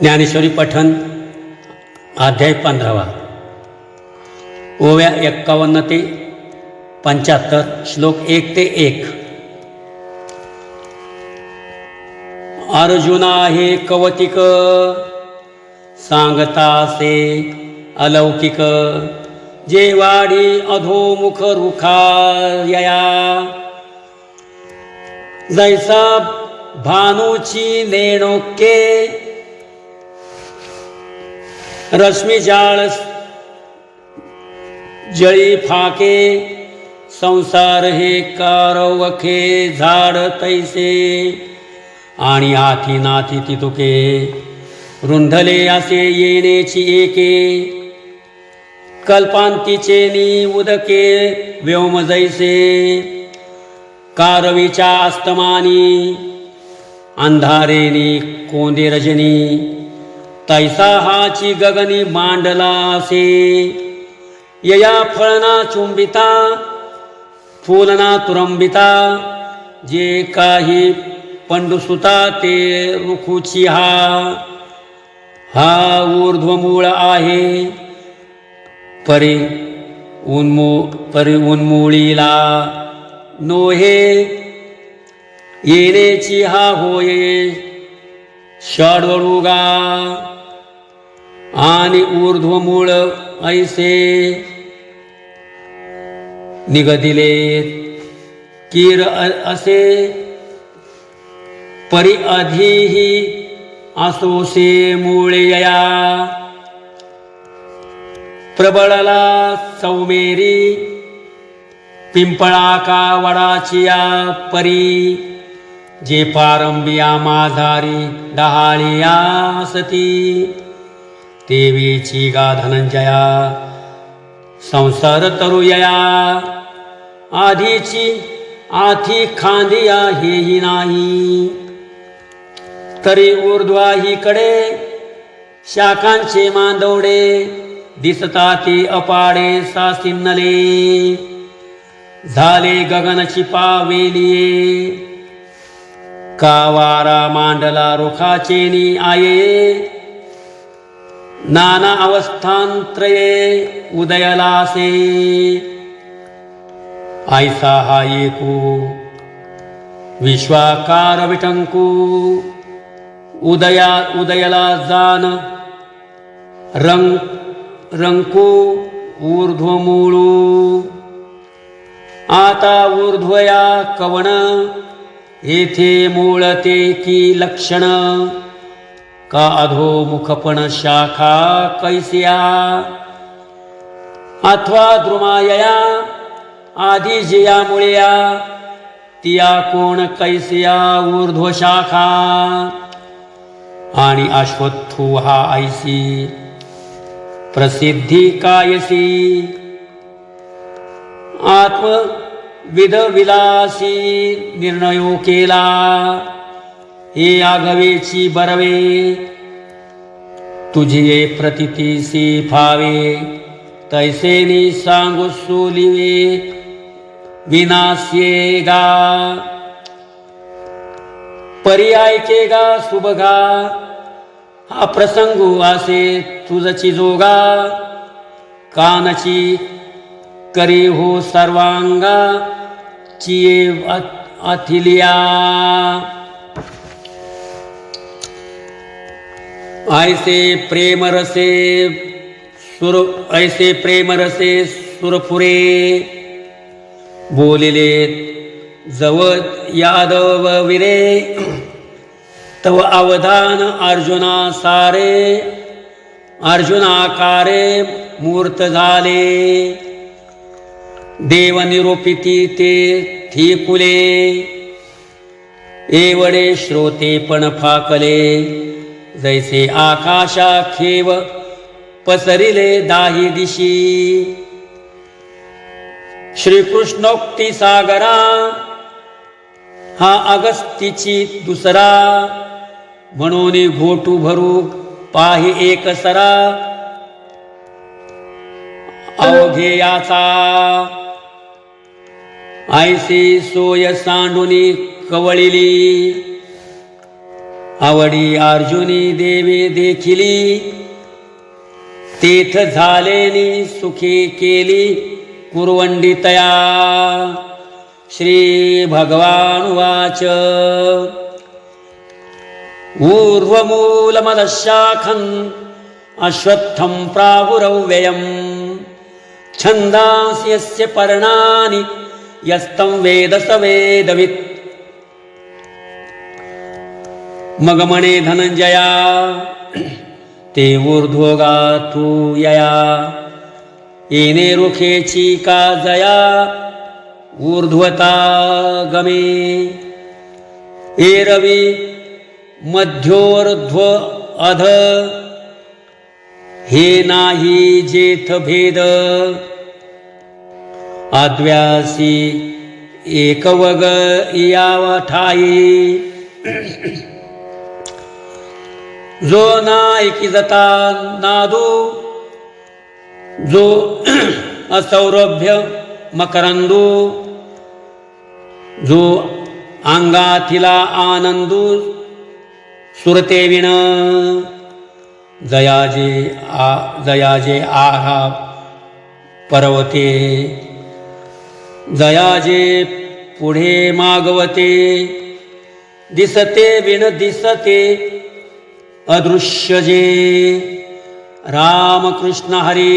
ज्ञानेश्वरी पठण अध्याय 15 ओव्या 51 ते 75 श्लोक 1 ते 1। अर्जुना हे कवतिक सांगतासे अलौकिक, जे वाढी अधोमुख रुखायया, जैसा भानुची नेणोके रश्मी जाळ जळी फाके, संसार हे कारवखे झाड तैसे, आणि हाती नाथी तितुके रुंधले असे येण्याची एके, कल्पांतीचे नी उदके व्योम जैसे, कारवीच्या अस्तमानी अंधारेनी कोंदे रजनी, तैसा हाची गगनी मांडला असे, यया फळना चुंबिता फुलना तुरंबिता, जे काही पंडुसुता ते रुखुची हा ऊर्ध्वमूळ आहे, परी उन्मूळीला नोहे येण्याची हा होये षड्वडुगा, आणि ऊर्ध्वमूळ ऐसे निगदिले कीर असे, परी अधिही असोसे मूळयया, प्रबळला सौमेरी पिंपळाका वडाचिया परी, जे पारंबिया माझारी डहाळिया सती, देवीची गा धनंजया संसार तरुयया, आधीची आधी खांदिया हेही नाही, तरी ऊर्ध्वाहीकडे शाखांचे मांदवडे, दिसता ती अपाडे सासिन्नले, झाले गगनची पावेलिये, कावारा मांडला रुखाचेनी आये, नाना अवस्थांत्रये उदयलासे, ऐसा हा एकू विश्वाकार विटंकू, उदयला जान रंकू ऊर्ध्वमूळू, आता ऊर्ध्वया कवण येथे मूळते की लक्षण, का अधोमुखपण शाखा कैसिया, अथवा द्रुमायया आधी जिया मुळया, तिया कोण कैसिया ऊर्ध्व शाखा, आणि अश्वत्थू हा ऐसी प्रसिद्धी कायसी, आत्मविद विलासी निर्णयो केला, हे आघवेची बरवे, तुझी प्रतितीसी फावे, तैसेनी सांगू सोलिवे विनाश्येगा, पर्यायकेगा सुबगा, हा प्रसंगू असे तुझची जोगा, कानची करी हो सर्वांगा चिये अथिलिया, ऐसे प्रेमरसे सुरपुरे, बोलिले जवत यादव विरे, तव अवधान अर्जुना सारे, अर्जुनाकारे मूर्त झाले, देव निरोपिती ते थिकुले, एवढे श्रोते पण फाकले, जैसे आकाशा खेव पसरिले दाही दिशी, श्रीकृष्णोक्ती सागरा हा अगस्तीची दुसरा, म्हणून घोटू भरू पाही एक सरा, अवघेयाचा ऐसी सोय सांडुनी कवळिली, आवडी अर्जुनी देवे देखिली, तेथ झालेनी सुखी केली कुरवंडितया। श्री भगवानुवाच ऊर्ध्वमूलमदशाखम् अश्वत्थं प्राहुरव्ययम् छन्दांसि यस्य पर्णानि यस्तं वेद स वेदवित्। मग म्हणे धनंजया ते ऊर्ध्वगातु यया, येणे रुखेची का जया ऊर्ध्वता गमे। एरवी मध्योर्ध्व अध हे नाही जेथ भेद, आद्व्यासी एकवग यावा ठाई। जो नायकी जता नादू, जो असौरभ्य मकरंदू, जो अंगाथिला आनंदू सुरते विण। जयाजे आहा परवते, जयाजे पुढे मागवते। दिसते विण दिसते अदृश्य जे, रामकृष्ण हरी।